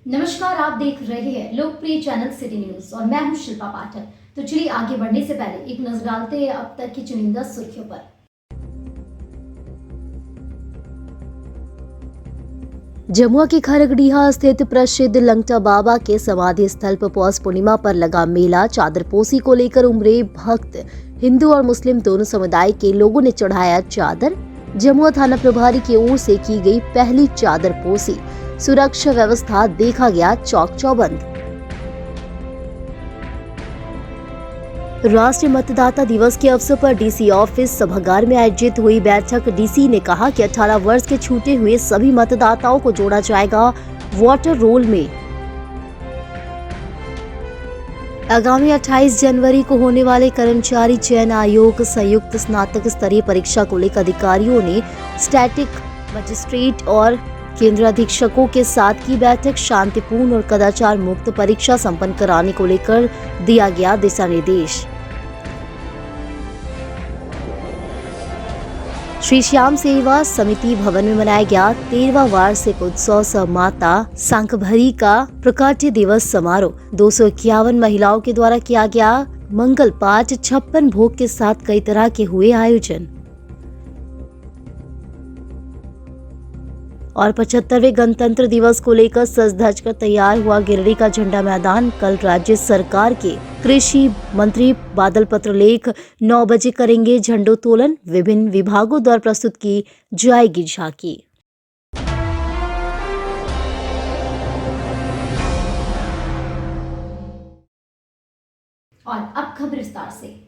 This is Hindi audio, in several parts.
नमस्कार, आप देख रहे हैं लोकप्रिय चैनल सिटी न्यूज और मैं हूं शिल्पा पाठक। तो चलिए आगे बढ़ने से पहले एक नजर डालते हैं अब तक की चुनिंदा सुर्खियों पर। जमुआ के खरगडीहा स्थित प्रसिद्ध लंगटा बाबा के समाधि स्थल पर पौष पूर्णिमा पर लगा मेला। चादरपोशी को लेकर उमड़े भक्त। हिंदू और मुस्लिम दोनों समुदाय के लोगों ने चढ़ाया चादर। जमुआ थाना प्रभारी की ओर से की गई पहली चादरपोशी। सुरक्षा व्यवस्था देखा गया चौक चौबंद। राष्ट्रीय मतदाता दिवस के अवसर पर डीसी ऑफिस सभागार में आयोजित हुई बैठक। डीसी ने कहा कि 18 वर्ष के छूटे हुए सभी मतदाताओं को जोड़ा जाएगा वोटर रोल में। आगामी 28 जनवरी को होने वाले कर्मचारी चयन आयोग संयुक्त स्नातक स्तरीय परीक्षा को लेकर अधिकारियों ने स्टैटिक मजिस्ट्रेट और केंद्राधीक्षकों के साथ की बैठक। शांतिपूर्ण और कदाचार मुक्त परीक्षा संपन्न कराने को लेकर दिया गया दिशा निर्देश। श्री श्याम सेवा समिति भवन में मनाया गया 13वां वार्षिक उत्सव सह माता सांकभरी का प्रकाट्य दिवस समारोह। 251 महिलाओं के द्वारा किया गया मंगल पाठ। 56 भोग के साथ कई तरह के हुए आयोजन। और 75वें गणतंत्र दिवस को लेकर सज धज कर तैयार हुआ गिरिडीह का झंडा मैदान। कल राज्य सरकार के कृषि मंत्री बादल पत्रलेख 9 बजे करेंगे झंडोत्तोलन। विभिन्न विभागों द्वारा प्रस्तुत की जाएगी झांकी। और अब खबर विस्तार से।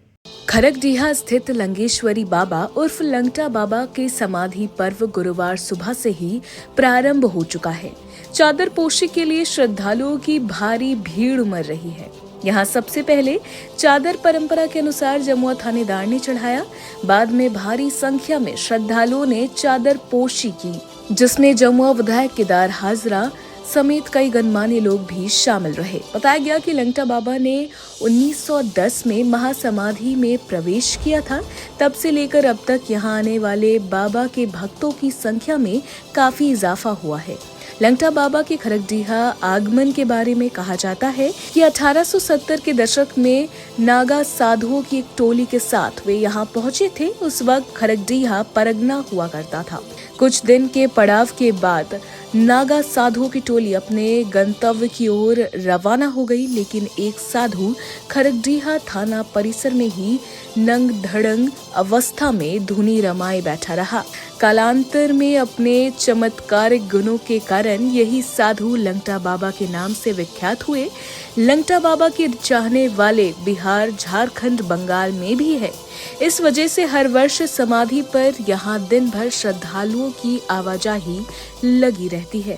खरगडीहा स्थित लंगेश्वरी बाबा उर्फ लंगटा बाबा के समाधि पर्व गुरुवार सुबह से ही प्रारंभ हो चुका है। चादरपोशी के लिए श्रद्धालुओं की भारी भीड़ उमड़ रही है। यहाँ सबसे पहले चादर परंपरा के अनुसार जमुआ थानेदार ने चढ़ाया। बाद में भारी संख्या में श्रद्धालुओं ने चादरपोशी की, जिसमें जमुआ विधायक केदार हाजरा समेत कई गणमान्य लोग भी शामिल रहे। बताया गया कि लंगटा बाबा ने 1910 में महासमाधि में प्रवेश किया था। तब से लेकर अब तक यहाँ आने वाले बाबा के भक्तों की संख्या में काफी इजाफा हुआ है। लंगटा बाबा के खरगडीहा आगमन के बारे में कहा जाता है कि 1870 के दशक में नागा साधुओं की एक टोली के साथ वे यहाँ पहुंचे थे। उस वक्त खरगडीहा परगना हुआ करता था। कुछ दिन के पड़ाव के बाद नागा साधुओं की टोली अपने गंतव्य की ओर रवाना हो गई, लेकिन एक साधु खरगडीहा थाना परिसर में ही नंग धड़ंग अवस्था में धुनी रमाए बैठा रहा। कालांतर में अपने चमत्कारिक गुणों के कारण यही साधु लंगटा बाबा के नाम से विख्यात हुए। लंगटा बाबा के चाहने वाले बिहार, झारखंड, बंगाल में भी है। इस वजह से हर वर्ष समाधि पर यहाँ दिन भर श्रद्धालुओं की आवाजाही लगी रहती है।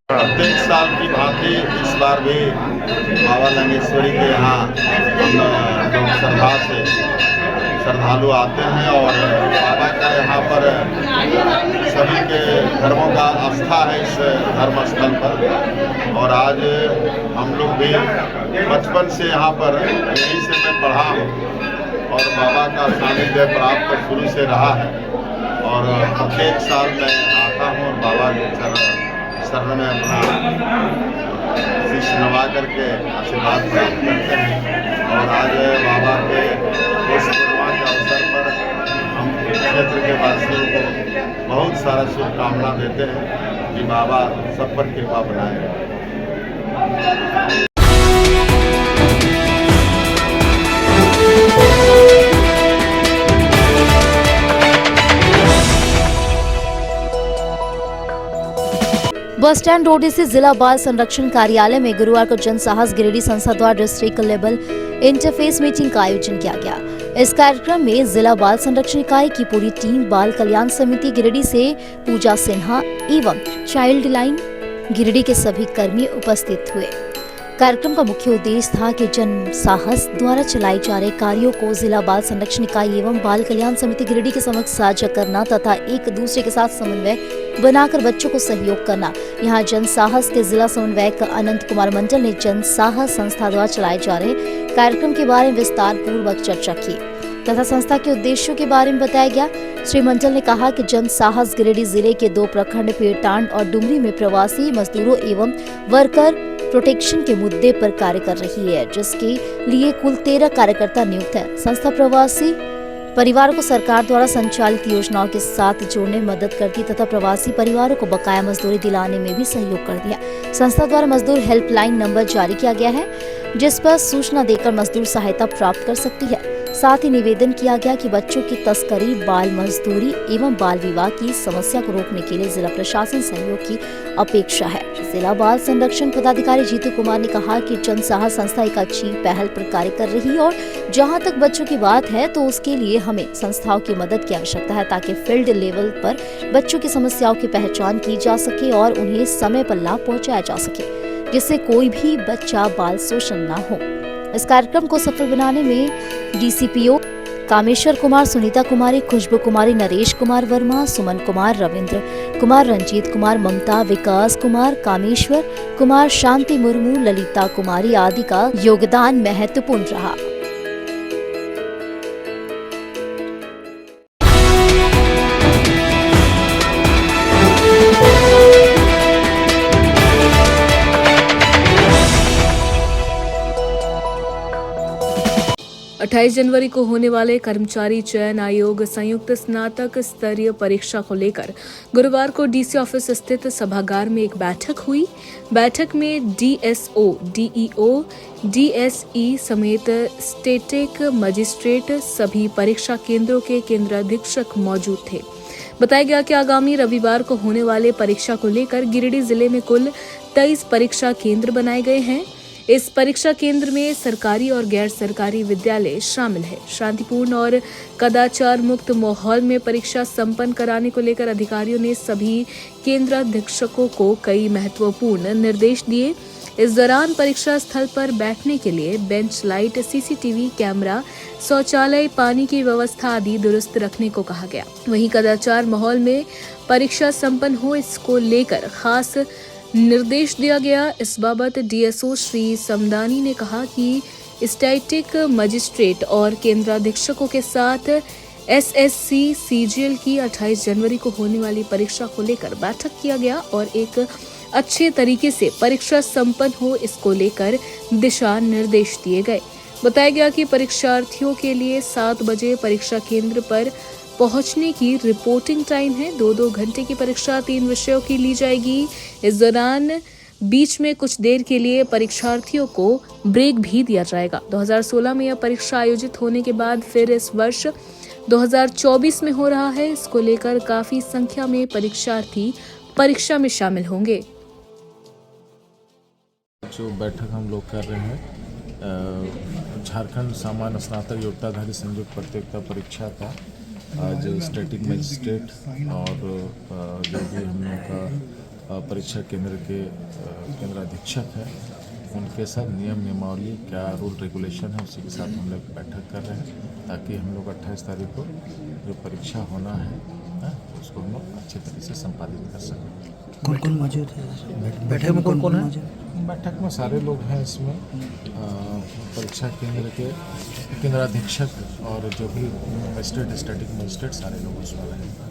प्रत्येक साल की भांति इस बार भी बाबा लंगेश्वरी के यहाँ हम लोग श्रद्धा से श्रद्धालु आते हैं और बाबा का यहाँ पर सभी के धर्मों का आस्था है इस धर्म स्थल पर। और आज हम लोग भी बचपन से यहाँ पर यहीं से मैं पढ़ा हूँ और बाबा का सानिध्य प्राप्त शुरू से रहा है। और प्रत्येक साल मैं आता हूँ और बाबा के शरण में अपना शीश नवा करके आशीर्वाद प्राप्त करते हैं। और आज बाबा के पौष पूर्णिमा के अवसर पर हम क्षेत्र के वासियों को बहुत सारा शुभकामना देते हैं कि बाबा सब पर कृपा बनाए। बस स्टैंड रोड से जिला बाल संरक्षण कार्यालय में गुरुवार को जन साहस गिरिडीह संस्था द्वारा डिस्ट्रिक्ट लेवल इंटरफेस मीटिंग का आयोजन किया गया। इस कार्यक्रम में जिला बाल संरक्षण इकाई की पूरी टीम, बाल कल्याण समिति गिरिडीह से पूजा सिन्हा एवं चाइल्ड लाइन गिरिडीह के सभी कर्मी उपस्थित हुए। कार्यक्रम का मुख्य उद्देश्य था कि जन साहस द्वारा चलाई जा रहे कार्यों को जिला बाल संरक्षण इकाई एवं बाल कल्याण समिति गिरिडीह के समक्ष साझा करना तथा एक दूसरे के साथ समन्वय बनाकर बच्चों को सहयोग करना। यहाँ जन साहस के जिला समन्वयक अनंत कुमार मंडल ने जन साहस संस्था द्वारा चलाए जा रहे कार्यक्रम के बारे में विस्तार पूर्वक चर्चा की तथा संस्था के उद्देश्यों के बारे में बताया गया। श्री मंडल ने कहा कि जन साहस गिरिडीह जिले के 2 प्रखंड पेड़टांड और डुमरी में प्रवासी मजदूरों एवं वर्कर प्रोटेक्शन के मुद्दे पर कार्य कर रही है, जिसके लिए कुल 13 कार्यकर्ता नियुक्त है। संस्था प्रवासी परिवारों को सरकार द्वारा संचालित योजनाओं के साथ जोड़ने में मदद करती तथा प्रवासी परिवारों को बकाया मजदूरी दिलाने में भी सहयोग कर दिया। संस्था द्वारा मजदूर हेल्पलाइन नंबर जारी किया गया है, जिस पर सूचना देकर मजदूर सहायता प्राप्त कर सकती है। साथ ही निवेदन किया गया कि बच्चों की तस्करी, बाल मजदूरी एवं बाल विवाह की समस्या को रोकने के लिए जिला प्रशासन सहयोग की अपेक्षा है। जिला बाल संरक्षण पदाधिकारी जीतू कुमार ने कहा कि जन साहस संस्था एक अच्छी पहल पर कार्य कर रही है और जहां तक बच्चों की बात है तो उसके लिए हमें संस्थाओं की मदद की आवश्यकता है ताकि फील्ड लेवल पर बच्चों की समस्याओं की पहचान की जा सके और उन्हें समय पर लाभ पहुँचाया जा सके, जिससे कोई भी बच्चा बाल शोषण न हो। इस कार्यक्रम को सफल बनाने में डीसीपीओ कामेश्वर कुमार, सुनीता कुमारी, खुशबू कुमारी, नरेश कुमार वर्मा, सुमन कुमार, रविंद्र कुमार, रंजीत कुमार, ममता, विकास कुमार, कामेश्वर कुमार, शांति मुर्मू, ललिता कुमारी आदि का योगदान महत्वपूर्ण रहा। अट्ठाईस जनवरी को होने वाले कर्मचारी चयन आयोग संयुक्त स्नातक स्तरीय परीक्षा को लेकर गुरुवार को डीसी ऑफिस स्थित सभागार में एक बैठक हुई। बैठक में डीएसओ, डीईओ, डीएसई समेत स्टैटिक मजिस्ट्रेट सभी परीक्षा केंद्रों के केंद्राधीक्षक मौजूद थे। बताया गया कि आगामी रविवार को होने वाले परीक्षा को लेकर गिरिडीह जिले में कुल 23 परीक्षा केंद्र बनाए गए हैं। इस परीक्षा केंद्र में सरकारी और गैर सरकारी विद्यालय शामिल है। शांतिपूर्ण और कदाचार मुक्त माहौल में परीक्षा संपन्न कराने को लेकर अधिकारियों ने सभी केंद्राधीक्षकों को कई महत्वपूर्ण निर्देश दिए। इस दौरान परीक्षा स्थल पर बैठने के लिए बेंच लाइट, सीसीटीवी कैमरा, शौचालय, पानी की व्यवस्था आदि दुरुस्त रखने को कहा गया। वहीं कदाचार माहौल में परीक्षा संपन्न हो इसको लेकर खास निर्देश दिया गया। इस बाबत डीएसओ श्री समदानी ने कहा कि स्टैटिक मजिस्ट्रेट और केंद्राधीक्षकों के साथ एसएससी सीजीएल की 28 जनवरी को होने वाली परीक्षा को लेकर बैठक किया गया और एक अच्छे तरीके से परीक्षा संपन्न हो इसको लेकर दिशा निर्देश दिए गए। बताया गया कि परीक्षार्थियों के लिए 7 बजे परीक्षा केंद्र पर पहुंचने की रिपोर्टिंग टाइम है। 2-2 घंटे की परीक्षा 3 विषयों की ली जाएगी। इस दौरान बीच में कुछ देर के लिए परीक्षार्थियों को ब्रेक भी दिया जाएगा। 2016 में यह परीक्षा आयोजित होने के बाद फिर इस वर्ष 2024 में हो रहा है। इसको लेकर काफी संख्या में परीक्षार्थी परीक्षा में शामिल होंगे। जो बैठक हम लोग कर रहे हैं झारखंड सामान्य स्नातक योग्यताधारी संयुक्त प्रतियोगिता परीक्षा का आज स्टैटिक मजिस्ट्रेट और जो भी हम लोग का परीक्षा केंद्र के केंद्राधीक्षक है उनके साथ नियम नियमावली क्या रूल रेगुलेशन है उसी के साथ हम लोग बैठक कर रहे हैं ताकि हम लोग 28 तारीख को जो परीक्षा होना है उसको हम लोग अच्छे तरीके से संपादित कर सकें। कौन कौन मौजूद है बैठक में? कौन है बैठक में? सारे लोग हैं इसमें, परीक्षा केंद्र के केंद्राधीक्षक और जो भी मजिस्ट्रेट, स्टैटिक मजिस्ट्रेट सारे लोग उसमें रहेंगे।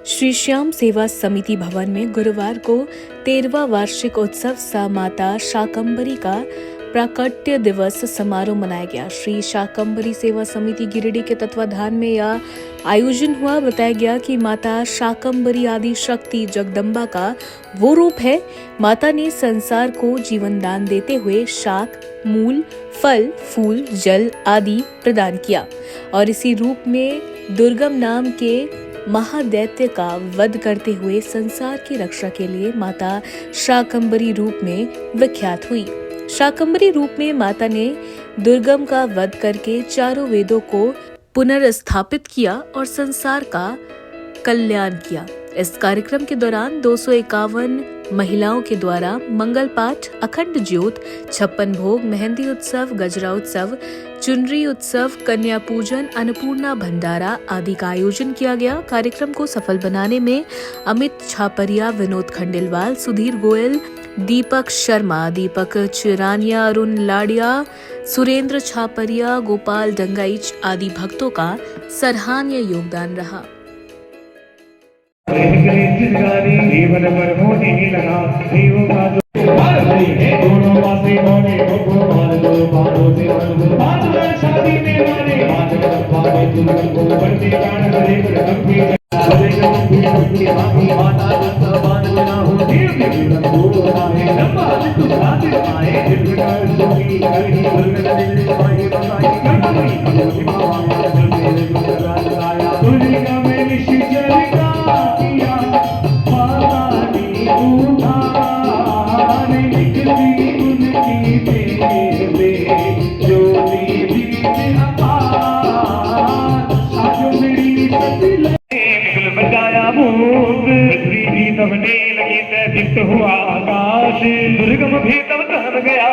श्री श्याम सेवा समिति भवन में गुरुवार को 13वां वार्षिक उत्सव सा माता शाकंभरी का प्राकट्य दिवस समारोह मनाया गया। श्री शाकंभरी सेवा समिति गिरिडीह के तत्वाधान में यह आयोजन हुआ। बताया गया कि माता शाकंभरी आदि शक्ति जगदम्बा का वो रूप है। माता ने संसार को जीवन दान देते हुए शाक, मूल, फल, फूल, जल आदि प्रदान किया और इसी रूप में दुर्गम नाम के महादैत्य का वध करते हुए संसार की रक्षा के लिए माता शाकंभरी रूप में विख्यात हुई। शाकंभरी रूप में माता ने दुर्गम का वध करके चारों वेदों को पुनर्स्थापित किया और संसार का कल्याण किया। इस कार्यक्रम के दौरान 251 महिलाओं के द्वारा मंगल पाठ, अखंड ज्योत, 56 भोग, मेहंदी उत्सव, गजरा उत्सव, चुनरी उत्सव, कन्या पूजन, अन्नपूर्णा भंडारा आदि का आयोजन किया गया। कार्यक्रम को सफल बनाने में अमित छापरिया, विनोद खंडेलवाल, सुधीर गोयल, दीपक शर्मा, दीपक चिरानिया, अरुण लाडिया, सुरेंद्र छापरिया, गोपाल डंगाइच आदि भक्तों का सराहनीय योगदान रहा। जीवन पर होने ही लगा देवों का दोनों पासे होने को मान दो बालों से बात शादी में माने बात पावे दुल्हन को बढ़ते गाना करे गंभीर माता जबान ना हो जीवन को आए लंबा तू साथ आए दिल कर सुनी करनी दुर्गत दिल पाए बताई करनी माया दिल में गुजरा लाया दुनिया में निश्चय का किया पानी उधार निकली उनकी देवे ज्योति बीच अपार आज मेरी सतिल निकल बजाया भूत पृथ्वी भी दबने लगी तैदित हुआ आकाश दुर्गम भी तब दहन गया।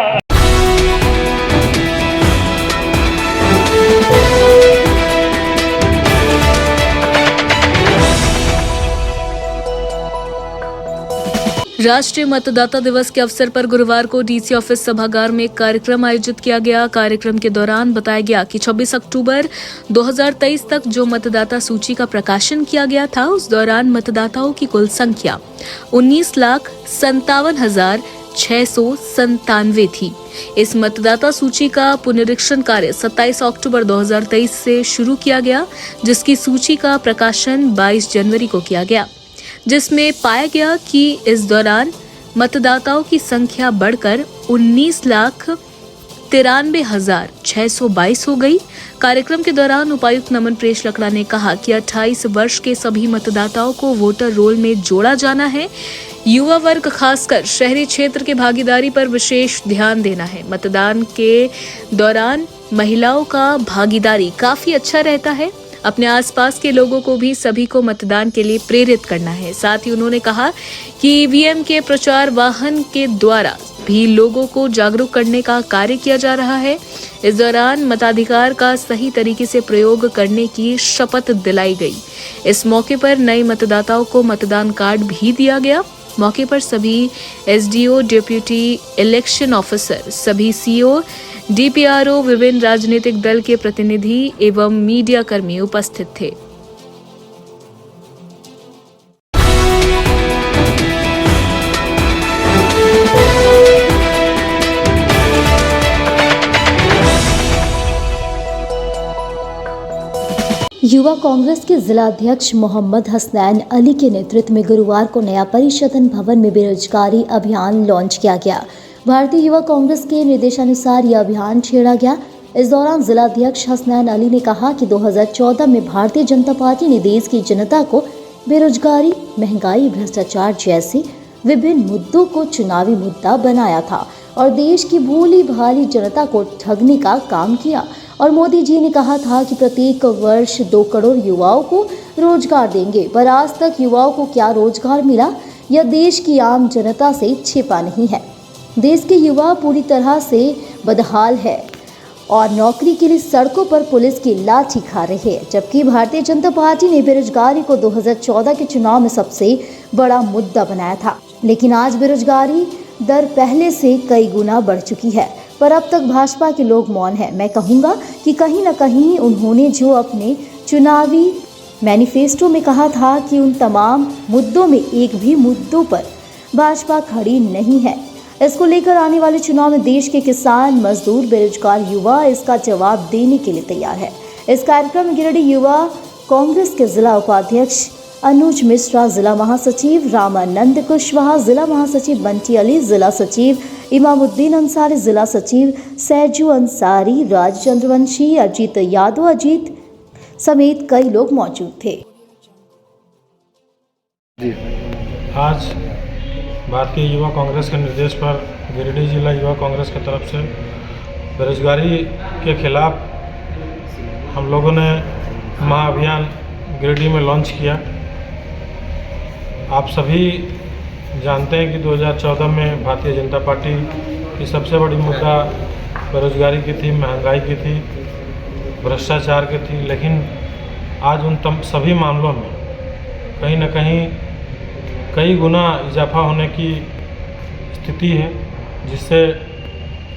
राष्ट्रीय मतदाता दिवस के अवसर पर गुरुवार को डीसी ऑफिस सभागार में एक कार्यक्रम आयोजित किया गया। कार्यक्रम के दौरान बताया गया कि 26 अक्टूबर 2023 तक जो मतदाता सूची का प्रकाशन किया गया था, उस दौरान मतदाताओं की कुल संख्या 19,57,697 थी। इस मतदाता सूची का पुनरीक्षण कार्य 27 अक्टूबर 2023 से शुरू किया गया, जिसकी सूची का प्रकाशन 22 जनवरी को किया गया, जिसमें पाया गया कि इस दौरान मतदाताओं की संख्या बढ़कर 19,93,622 हो गई। कार्यक्रम के दौरान उपायुक्त नमन प्रेष लकड़ा ने कहा कि 28 वर्ष के सभी मतदाताओं को वोटर रोल में जोड़ा जाना है। युवा वर्ग खासकर शहरी क्षेत्र के भागीदारी पर विशेष ध्यान देना है। मतदान के दौरान महिलाओं का भागीदारी काफी अच्छा रहता है। अपने आसपास के लोगों को भी सभी को मतदान के लिए प्रेरित करना है। साथ ही उन्होंने कहा कि ईवीएम के प्रचार वाहन के द्वारा भी लोगों को जागरूक करने का कार्य किया जा रहा है। इस दौरान मताधिकार का सही तरीके से प्रयोग करने की शपथ दिलाई गई। इस मौके पर नए मतदाताओं को मतदान कार्ड भी दिया गया। मौके पर सभी एसडीओ, डिप्यूटी इलेक्शन ऑफिसर, सभी सीओ, डीपीआरओ, विभिन्न राजनीतिक दल के प्रतिनिधि एवं मीडिया कर्मी उपस्थित थे। युवा कांग्रेस के जिला अध्यक्ष मोहम्मद हसनैन अली के नेतृत्व में गुरुवार को नया परिषदन भवन में बेरोजगारी अभियान लॉन्च किया गया। भारतीय युवा कांग्रेस के निर्देशानुसार यह अभियान छेड़ा गया। इस दौरान जिला अध्यक्ष हसनैन अली ने कहा कि 2014 में भारतीय जनता पार्टी ने देश की जनता को बेरोजगारी, महंगाई, भ्रष्टाचार जैसे विभिन्न मुद्दों को चुनावी मुद्दा बनाया था और देश की भोली भाली जनता को ठगने का काम किया। और मोदी जी ने कहा था कि प्रत्येक वर्ष 2 करोड़ युवाओं को रोजगार देंगे, पर आज तक युवाओं को क्या रोजगार मिला, यह देश की आम जनता से छिपा नहीं है। देश के युवा पूरी तरह से बदहाल है और नौकरी के लिए सड़कों पर पुलिस की लाठी खा रही है, जबकि भारतीय जनता पार्टी ने बेरोजगारी को 2014 के चुनाव में सबसे बड़ा मुद्दा बनाया था। लेकिन आज बेरोजगारी दर पहले से कई गुना बढ़ चुकी है, पर अब तक भाजपा के लोग मौन हैं। मैं कहूँगा कि कहीं न कहीं उन्होंने जो अपने चुनावी मैनिफेस्टो में कहा था कि उन तमाम मुद्दों में एक भी मुद्दों पर भाजपा खड़ी नहीं है। इसको लेकर आने वाले चुनाव में देश के किसान, मजदूर, बेरोजगार युवा इसका जवाब देने के लिए तैयार है। इस कार्यक्रम में गिरिडीह युवा कांग्रेस के जिला उपाध्यक्ष अनुज मिश्रा, जिला महासचिव रामानंद कुशवाहा, जिला महासचिव बंटी अली, जिला सचिव इमामुद्दीन अंसारी, जिला सचिव सैजू अंसारी, राज चंद्रवंशी, अजीत यादव, अजीत समेत कई लोग मौजूद थे। आज भारतीय युवा कांग्रेस के निर्देश पर गिरिडीह जिला युवा कांग्रेस की तरफ से बेरोजगारी के खिलाफ हम लोगों ने महाअभियान गिरिडीह में लॉन्च किया। आप सभी जानते हैं कि 2014 में भारतीय जनता पार्टी की सबसे बड़ी मुद्दा बेरोजगारी की थी, महंगाई की थी, भ्रष्टाचार की थी। लेकिन आज उन सभी मामलों में कहीं न कहीं कई गुना इजाफा होने की स्थिति है, जिससे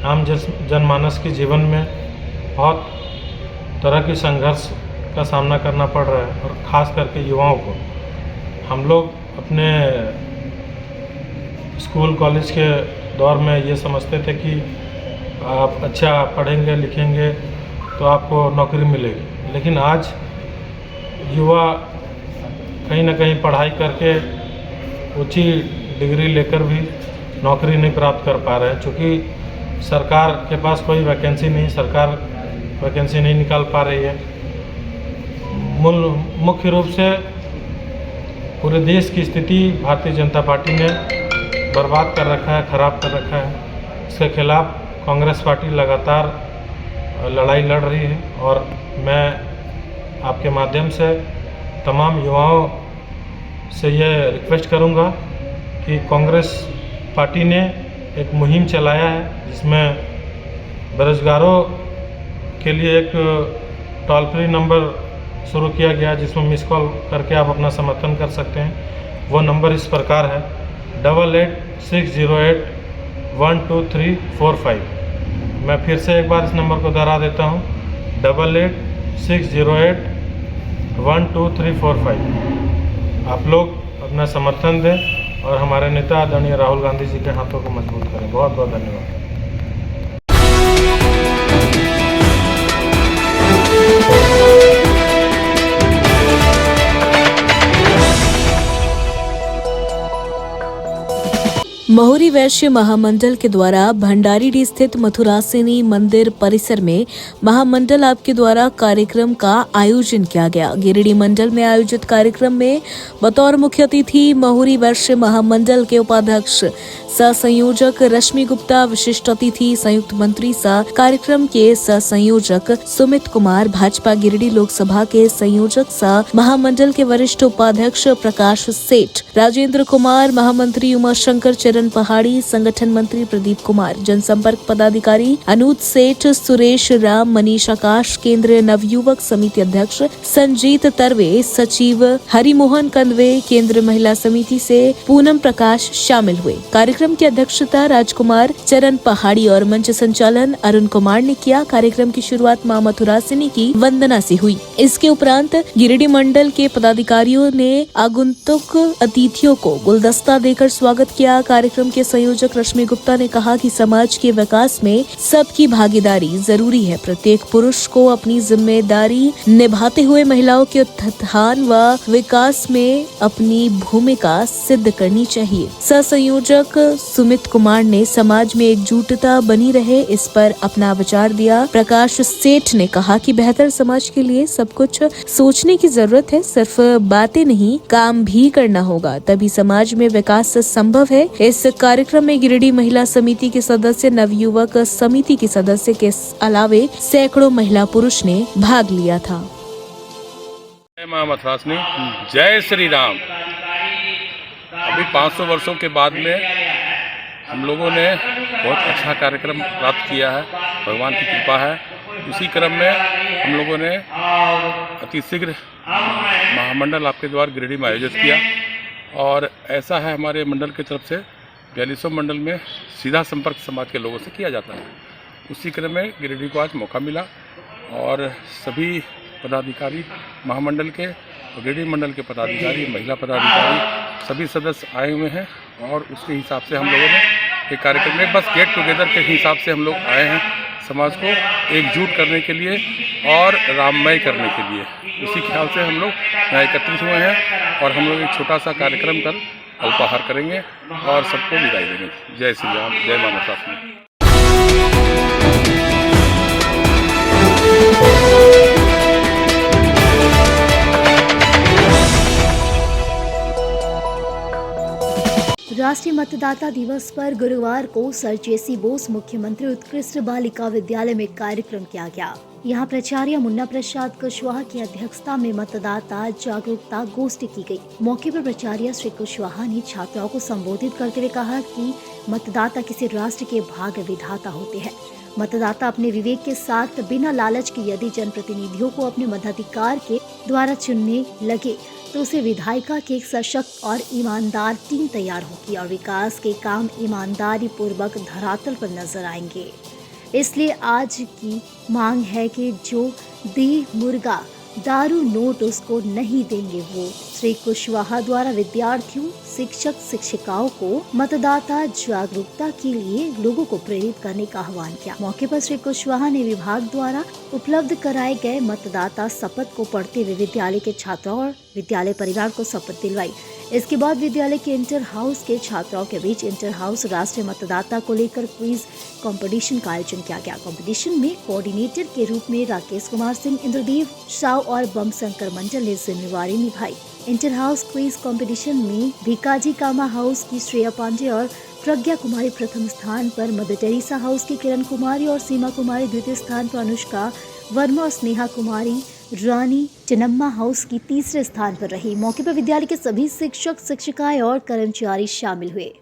आम जनमानस के जीवन में बहुत तरह की संघर्ष का सामना करना पड़ रहा है। और ख़ास करके युवाओं को, हम लोग अपने स्कूल कॉलेज के दौर में ये समझते थे कि आप अच्छा पढ़ेंगे लिखेंगे तो आपको नौकरी मिलेगी, लेकिन आज युवा कहीं ना कहीं पढ़ाई करके ऊंची डिग्री लेकर भी नौकरी नहीं प्राप्त कर पा रहे हैं। चूँकि सरकार के पास कोई वैकेंसी नहीं, सरकार वैकेंसी नहीं निकाल पा रही है। मुख्य रूप से पूरे देश की स्थिति भारतीय जनता पार्टी ने बर्बाद कर रखा है, ख़राब कर रखा है। इसके खिलाफ कांग्रेस पार्टी लगातार लड़ाई लड़ रही है और मैं आपके माध्यम से तमाम युवाओं से ये रिक्वेस्ट करूंगा कि कांग्रेस पार्टी ने एक मुहिम चलाया है, जिसमें बेरोजगारों के लिए एक टोल फ्री नंबर शुरू किया गया, जिसमें मिस कॉल करके आप अपना समर्थन कर सकते हैं। वो नंबर इस प्रकार है 8860812345। मैं फिर से एक बार इस नंबर को दोहरा देता हूँ 8860812345। आप लोग अपना समर्थन दें और हमारे नेता आदरणीय राहुल गांधी जी के हाथों को मजबूत करें। बहुत बहुत धन्यवाद। महुरी वैश्य महामंडल के द्वारा भंडारीडीह स्थित मथुरासिनी मंदिर परिसर में महामंडल आपके द्वारा कार्यक्रम का आयोजन किया गया। गिरिडीह मंडल में आयोजित कार्यक्रम में बतौर मुख्य अतिथि महुरी वैश्य महामंडल के उपाध्यक्ष सह संयोजक रश्मि गुप्ता, विशिष्ट अतिथि संयुक्त मंत्री सह कार्यक्रम के सह संयोजक सुमित कुमार, भाजपा गिरिडीह लोकसभा के संयोजक सह महामंडल के वरिष्ठ उपाध्यक्ष प्रकाश सेठ, राजेंद्र कुमार, महामंत्री उमाशंकर चरण पहाड़ी, संगठन मंत्री प्रदीप कुमार, जनसंपर्क पदाधिकारी अनुज सेठ, सुरेश राम, मनीष आकाश, केंद्रीय नवयुवक समिति अध्यक्ष संजीत तरवे, सचिव हरिमोहन कंदवे, केंद्रीय महिला समिति से पूनम प्रकाश शामिल हुए। कार्यक्रम की अध्यक्षता राजकुमार चरण पहाड़ी और मंच संचालन अरुण कुमार ने किया। कार्यक्रम की शुरुआत मां मथुरासिनी की वंदना से हुई। इसके उपरांत गिरिडीह मंडल के पदाधिकारियों ने आगंतुक अतिथियों को गुलदस्ता देकर स्वागत किया। कार्यक्रम के संयोजक रश्मि गुप्ता ने कहा कि समाज के विकास में सबकी भागीदारी जरूरी है। प्रत्येक पुरुष को अपनी जिम्मेदारी निभाते हुए महिलाओं के उत्थान व विकास में अपनी भूमिका सिद्ध करनी चाहिए। सह संयोजक सुमित कुमार ने समाज में एकजुटता बनी रहे, इस पर अपना विचार दिया। प्रकाश सेठ ने कहा कि बेहतर समाज के लिए सब कुछ सोचने की जरूरत है, सिर्फ बातें नहीं काम भी करना होगा, तभी समाज में विकास संभव है। इस कार्यक्रम में गिरिडीह महिला समिति के सदस्य, नवयुवक समिति के सदस्य के अलावे सैकड़ों महिला पुरुष ने भाग लिया था। जय मां मथुरासिनी, जय श्री राम। अभी 500 वर्षों के बाद में हम लोगों ने बहुत अच्छा कार्यक्रम प्राप्त किया है, भगवान की कृपा है। उसी क्रम में हम लोगों ने अतिशीघ्र महामंडल आपके द्वारा गिरिडीह में आयोजित किया और ऐसा है हमारे मंडल की तरफ से 4200 मंडल में सीधा संपर्क समाज के लोगों से किया जाता है। उसी क्रम में गिरिडीह को आज मौका मिला और सभी पदाधिकारी महामंडल के, गिरिडीह मंडल के पदाधिकारी, महिला पदाधिकारी, सभी सदस्य आए हुए हैं और उसके हिसाब से हम लोगों ने एक कार्यक्रम में बस गेट टुगेदर के हिसाब से हम लोग आए हैं, समाज को एकजुट करने के लिए और राममय करने के लिए। उसी ख्याल से हम लोग यहाँ एकत्रित हुए हैं और हम लोग एक छोटा सा कार्यक्रम कर अल्पाहार करेंगे और सबको विदाई देंगे। जय श्री राम, जय मां मथुरासिनी। राष्ट्रीय मतदाता दिवस पर गुरुवार को सर जेसी बोस मुख्यमंत्री उत्कृष्ट बालिका विद्यालय में कार्यक्रम किया गया। यहाँ प्राचार्य मुन्ना प्रसाद कुशवाहा की अध्यक्षता में मतदाता जागरूकता गोष्ठी की गई। मौके पर प्राचार्य श्री कुशवाहा ने छात्राओं को संबोधित करते हुए कहा कि मतदाता किसी राष्ट्र के भाग्य विधाता होते हैं। मतदाता अपने विवेक के साथ बिना लालच के यदि जनप्रतिनिधियों को अपने मताधिकार के द्वारा चुनने लगे तो उसे विधायिका की एक सशक्त और ईमानदार टीम तैयार होगी और विकास के काम ईमानदारी पूर्वक धरातल पर नजर आएंगे। इसलिए आज की मांग है कि जो दे मुर्गा दारू नोट उसको नहीं देंगे वोट। श्री कुशवाहा द्वारा विद्यार्थियों, शिक्षक शिक्षिकाओं को मतदाता जागरूकता के लिए लोगों को प्रेरित करने का आह्वान किया। मौके पर श्री कुशवाहा ने विभाग द्वारा उपलब्ध कराए गए मतदाता शपथ को पढ़ते हुए विद्यालय के छात्रों और विद्यालय परिवार को शपथ दिलवाई। इसके बाद विद्यालय के इंटर हाउस के छात्राओं के बीच इंटर हाउस राष्ट्रीय मतदाता को लेकर क्विज कंपटीशन का आयोजन किया गया। कंपटीशन में कोऑर्डिनेटर के रूप में राकेश कुमार सिंह, इंद्रदेव साव और बम शंकर मंडल ने जिम्मेवारी निभाई। इंटर हाउस क्विज कंपटीशन में भिकाजी कामा हाउस की श्रेया पांडे और प्रज्ञा कुमारी प्रथम स्थान पर, मदर टेरेसा हाउस की किरण कुमारी और सीमा कुमारी द्वितीय स्थान पर, अनुष्का वर्मा और स्नेहा कुमारी रानी चनम्मा हाउस की तीसरे स्थान पर रही। मौके पर विद्यालय के सभी शिक्षक शिक्षिकाएं और कर्मचारी शामिल हुए।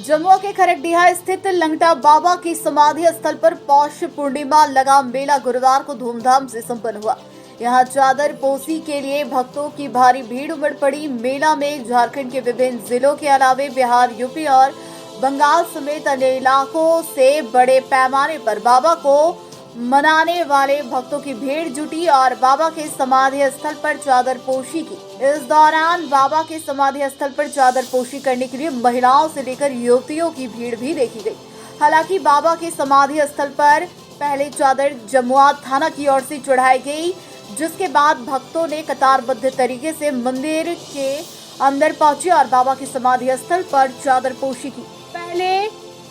जम्मू के खरकडीहा स्थित लंगटा बाबा की समाधि स्थल पर पौष पूर्णिमा लगा मेला गुरुवार को धूमधाम से संपन्न हुआ। यहाँ चादर पोसी के लिए भक्तों की भारी भीड़ उमड़ पड़ी। मेला में झारखंड के विभिन्न जिलों के अलावे बिहार, यूपी और बंगाल समेत अन्य इलाकों से बड़े पैमाने पर बाबा को मनाने वाले भक्तों की भीड़ जुटी और बाबा के समाधि स्थल पर चादर पोशी की। इस दौरान बाबा के समाधि स्थल पर चादर पोशी करने के लिए महिलाओं से लेकर युवतियों की भीड़ भी देखी गई। हालांकि बाबा के समाधि स्थल पर पहले चादर जमुआ थाना की ओर से चढ़ाई गई, जिसके बाद भक्तों ने कतारबद्ध तरीके से मंदिर के अंदर पहुंचे और बाबा के समाधि स्थल पर चादर पोशी की। पहले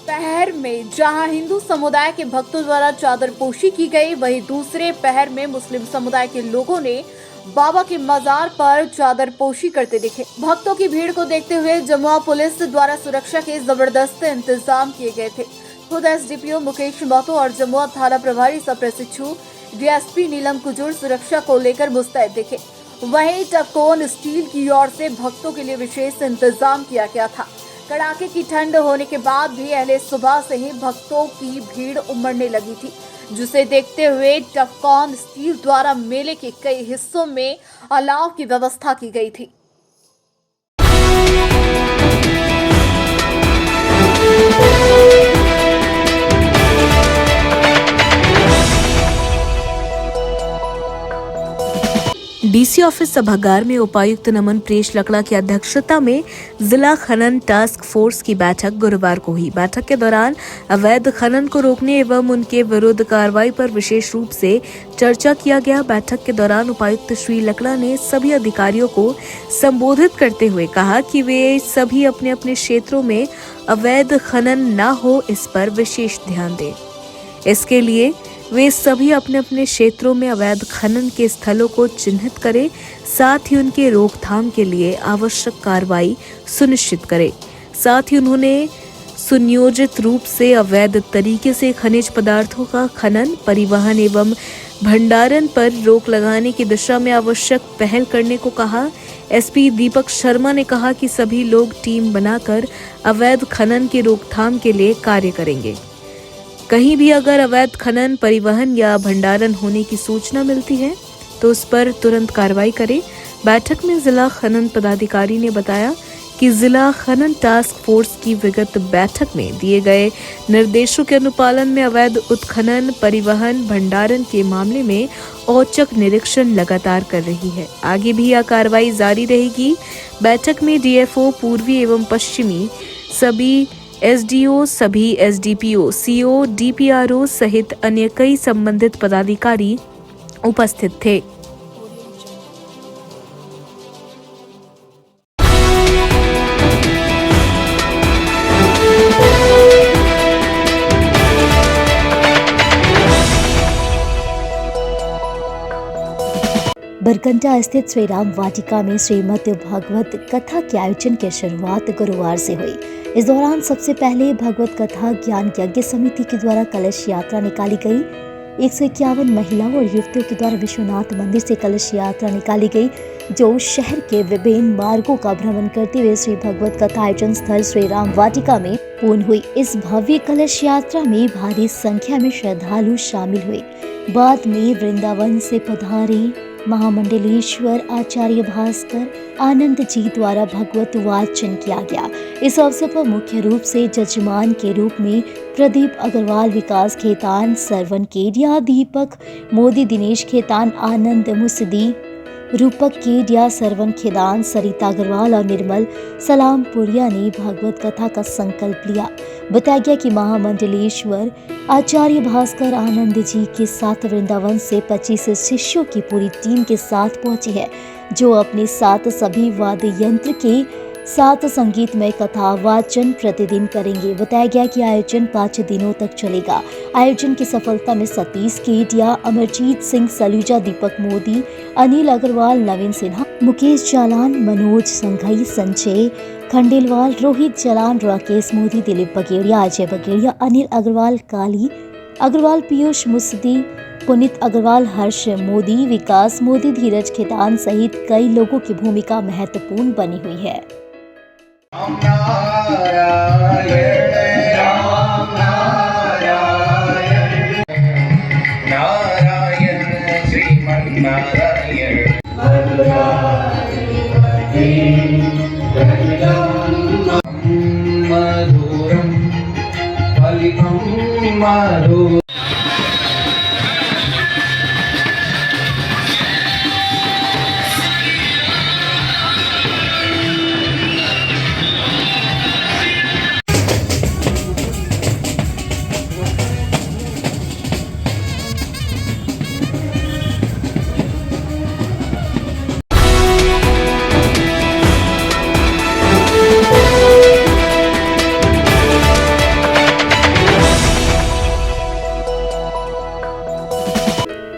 पहर में जहां हिंदू समुदाय के भक्तों द्वारा चादर पोशी की गई, वहीं दूसरे पहर में मुस्लिम समुदाय के लोगों ने बाबा के मजार पर चादर पोशी करते दिखे। भक्तों की भीड़ को देखते हुए जमुआ पुलिस द्वारा सुरक्षा के जबरदस्त इंतजाम किए गए थे। खुद एसडीपीओ मुकेश महतो और जमुआ थाना प्रभारी सह प्रशिक्षु डीएसपी नीलम कुजूर सुरक्षा को लेकर मुस्तैद दिखे। वहीं टफकोन स्टील की ओर से भक्तों के लिए विशेष इंतजाम किया गया था। कड़ाके की ठंड होने के बाद भी अहले सुबह से ही भक्तों की भीड़ उमड़ने लगी थी, जिसे देखते हुए टफकॉन स्टील द्वारा मेले के कई हिस्सों में अलाव की व्यवस्था की गई थी। डीसी ऑफिस सभागार में उपायुक्त नमन प्रेश लकड़ा की अध्यक्षता में जिला खनन टास्क फोर्स की बैठक गुरुवार को हुई। बैठक के दौरान अवैध खनन को रोकने एवं उनके विरुद्ध कार्रवाई पर विशेष रूप से चर्चा किया गया। बैठक के दौरान उपायुक्त श्री लकड़ा ने सभी अधिकारियों को संबोधित करते हुए कहा कि वे सभी अपने अपने क्षेत्रों में अवैध खनन न हो, इस पर विशेष ध्यान दें। इसके लिए वे सभी अपने अपने क्षेत्रों में अवैध खनन के स्थलों को चिन्हित करें, साथ ही उनके रोकथाम के लिए आवश्यक कार्रवाई सुनिश्चित करें। साथ ही उन्होंने सुनियोजित रूप से अवैध तरीके से खनिज पदार्थों का खनन, परिवहन एवं भंडारण पर रोक लगाने की दिशा में आवश्यक पहल करने को कहा। एसपी दीपक शर्मा ने कहा कि सभी लोग टीम बनाकर अवैध खनन की रोकथाम के लिए कार्य करेंगे। कहीं भी अगर अवैध खनन, परिवहन या भंडारण होने की सूचना मिलती है तो उस पर तुरंत कार्रवाई करें। बैठक में जिला खनन पदाधिकारी ने बताया कि जिला खनन टास्क फोर्स की विगत बैठक में दिए गए निर्देशों के अनुपालन में अवैध उत्खनन, परिवहन, भंडारण के मामले में औचक निरीक्षण लगातार कर रही है। आगे भी यह कार्रवाई जारी रहेगी। बैठक में डीएफओ पूर्वी एवं पश्चिमी, सभी एसडीओ, सभी एसडीपीओ, सीओ, डीपीआरओ सहित अन्य कई संबंधित पदाधिकारी उपस्थित थे। घंटा स्थित श्री राम वाटिका में श्रीमद् भागवत कथा के आयोजन की शुरुआत गुरुवार से हुई। इस दौरान सबसे पहले भगवत कथा ज्ञान यज्ञ समिति के द्वारा कलश यात्रा निकाली गई। 151 महिलाओं और युवतियों के द्वारा विश्वनाथ मंदिर से कलश यात्रा निकाली गई, जो शहर के विभिन्न मार्गों का भ्रमण करते हुए श्री भगवत कथा आयोजन स्थल श्री राम वाटिका में पूर्ण हुई। इस भव्य कलश यात्रा में भारी संख्या में श्रद्धालु शामिल हुए। बाद में वृंदावन से पधारे महामंडलेश्वर आचार्य भास्कर आनंद जी द्वारा भगवत वाचन किया गया। इस अवसर पर मुख्य रूप से जजमान के रूप में प्रदीप अग्रवाल, विकास खेतान, सरवन केडिया, दीपक मोदी, दिनेश खेतान, आनंद मुसदी, रूपक केडिया, सरवन खेदान, सरिता अग्रवाल और निर्मल सलामपुरिया ने भागवत कथा का संकल्प लिया। बताया गया कि महामंडलेश्वर आचार्य भास्कर आनंद जी के साथ वृंदावन से 25 शिष्यों की पूरी टीम के साथ पहुंचे हैं, जो अपने साथ सभी वाद्य यंत्र के साथ संगीतमय कथा वाचन प्रतिदिन करेंगे। बताया गया कि आयोजन 5 दिनों तक चलेगा। आयोजन की सफलता में सतीश केडिया, अमरजीत सिंह सलूजा, दीपक मोदी, अनिल अग्रवाल, नवीन सिन्हा, मुकेश जालान, मनोज संघई, संजय खंडेलवाल, रोहित जलान, राकेश मोदी, दिलीप बगेड़िया, अजय बगेड़िया, अनिल अग्रवाल, काली अग्रवाल, पीयूष मुसदी, पुनीत अग्रवाल, हर्ष मोदी, विकास मोदी, धीरज खेतान सहित कई लोगों की भूमिका महत्वपूर्ण बनी हुई है।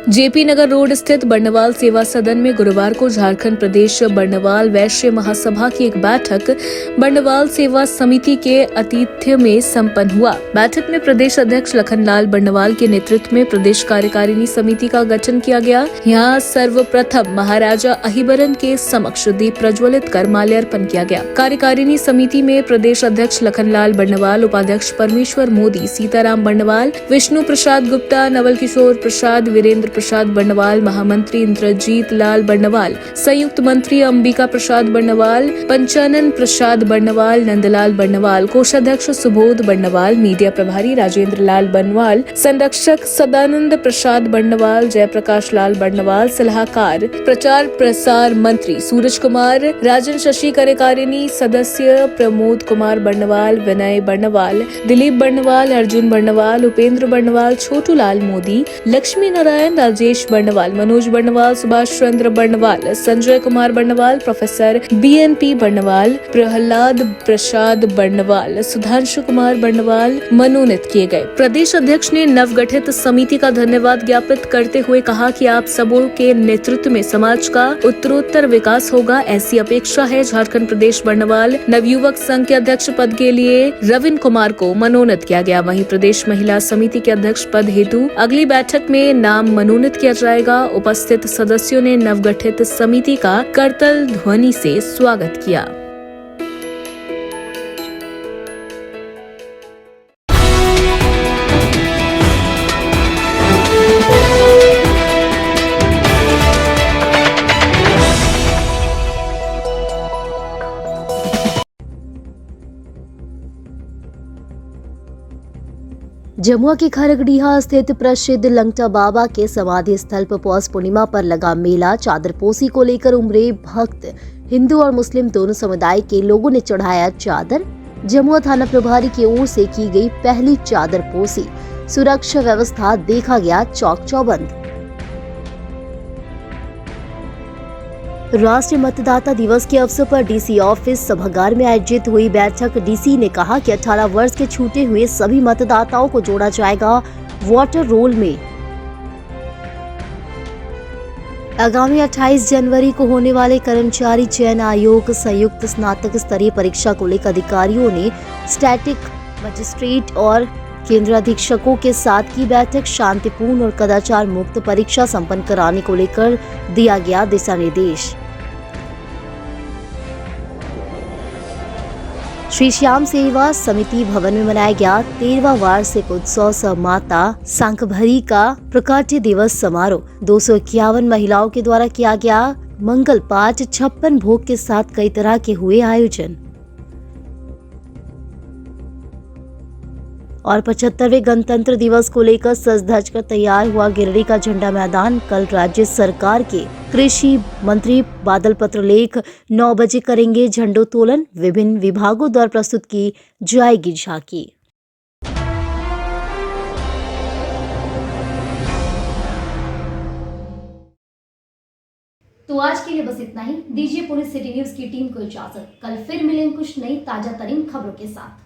जेपी नगर रोड स्थित बर्नवाल सेवा सदन में गुरुवार को झारखंड प्रदेश बर्नवाल वैश्य महासभा की एक बैठक बर्नवाल सेवा समिति के आतिथ्य में संपन्न हुआ। बैठक में प्रदेश अध्यक्ष लखनलाल बर्नवाल के नेतृत्व में प्रदेश कार्यकारिणी समिति का गठन किया गया। यहाँ सर्वप्रथम महाराजा अहिबरन के समक्ष दीप प्रज्वलित कर माल्यार्पण किया गया। कार्यकारिणी समिति में प्रदेश अध्यक्ष लखनलाल बर्नवाल, उपाध्यक्ष परमेश्वर मोदी, सीताराम बर्नवाल, विष्णु प्रसाद गुप्ता, नवल किशोर प्रसाद, वीरेंद्र प्रसाद बर्नवाल, महामंत्री इंद्रजीत लाल बर्नवाल, संयुक्त मंत्री अंबिका प्रसाद बर्नवाल, पंचानन प्रसाद बर्नवाल, नंदलाल बर्नवाल, कोषाध्यक्ष सुबोध बर्नवाल, मीडिया प्रभारी राजेंद्र लाल बर्नवाल, संरक्षक सदानंद प्रसाद बर्नवाल, जयप्रकाश लाल बर्नवाल, सलाहकार प्रचार प्रसार मंत्री सूरज कुमार, राजन शशि, कार्यकारिणी सदस्य प्रमोद कुमार बर्नवाल, विनय बर्नवाल, दिलीप बर्नवाल, अर्जुन बर्नवाल, उपेंद्र बर्नवाल, छोटू लाल मोदी, लक्ष्मी नारायण, राजेश बर्नवाल, मनोज बर्नवाल, सुभाष चंद्र बर्नवाल, संजय कुमार बर्नवाल, प्रोफेसर BNP बर्नवाल, प्रहलाद प्रसाद बर्नवाल, सुधांशु कुमार बर्नवाल मनोनीत किए गए। प्रदेश अध्यक्ष ने नवगठित समिति का धन्यवाद ज्ञापित करते हुए कहा कि आप सबों के नेतृत्व में समाज का उत्तरोत्तर विकास होगा, ऐसी अपेक्षा है। झारखंड प्रदेश बर्नवाल नवयुवक संघ के अध्यक्ष पद के लिए रविन कुमार को मनोनीत किया गया। वहीं प्रदेश महिला समिति के अध्यक्ष पद हेतु अगली बैठक में नाम मनोनीत किया जाएगा। उपस्थित सदस्यों ने नवगठित समिति का करतल ध्वनि से स्वागत किया। जमुआ के खरगडीहा स्थित प्रसिद्ध लंगटा बाबा के समाधि स्थल पर पौष पूर्णिमा पर लगा मेला। चादरपोशी को लेकर उमड़े भक्त। हिंदू और मुस्लिम दोनों समुदाय के लोगों ने चढ़ाया चादर। जमुआ थाना प्रभारी की ओर से की गई पहली चादरपोशी। सुरक्षा व्यवस्था देखा गया चौक चौबंद। राष्ट्रीय मतदाता दिवस के अवसर पर डीसी ऑफिस सभागार में आयोजित हुई बैठक। डीसी ने कहा कि 18 वर्ष के छूटे हुए सभी मतदाताओं को जोड़ा जाएगा वोटर रोल में। आगामी 28 जनवरी को होने वाले कर्मचारी चयन आयोग संयुक्त स्नातक स्तरीय परीक्षा को लेकर अधिकारियों ने स्टैटिक मजिस्ट्रेट और केंद्र अधीक्षकों के साथ की बैठक। शांतिपूर्ण और कदाचार मुक्त परीक्षा संपन्न कराने को लेकर दिया गया दिशा निर्देश। श्री श्याम सेवा समिति भवन में मनाया गया 13वां वार्षिक उत्सव सह माता सांकभरी का प्रकाट्य दिवस समारोह। 251 महिलाओं के द्वारा किया गया मंगल पाठ, 56 भोग के साथ कई तरह के हुए आयोजन। और 75वें गणतंत्र दिवस को लेकर सज धज कर तैयार हुआ गिरिडीह का झंडा मैदान। कल राज्य सरकार के कृषि मंत्री बादल पत्रलेख 9 बजे करेंगे झंडोत्तोलन। विभिन्न विभागों द्वारा प्रस्तुत की जाएगी झांकी। तो आज के लिए बस इतना ही। दीजिए पूरी सिटी न्यूज की टीम को इजाजत। कल फिर मिलेंगे कुछ नई ताजा तरीन खबरों के साथ।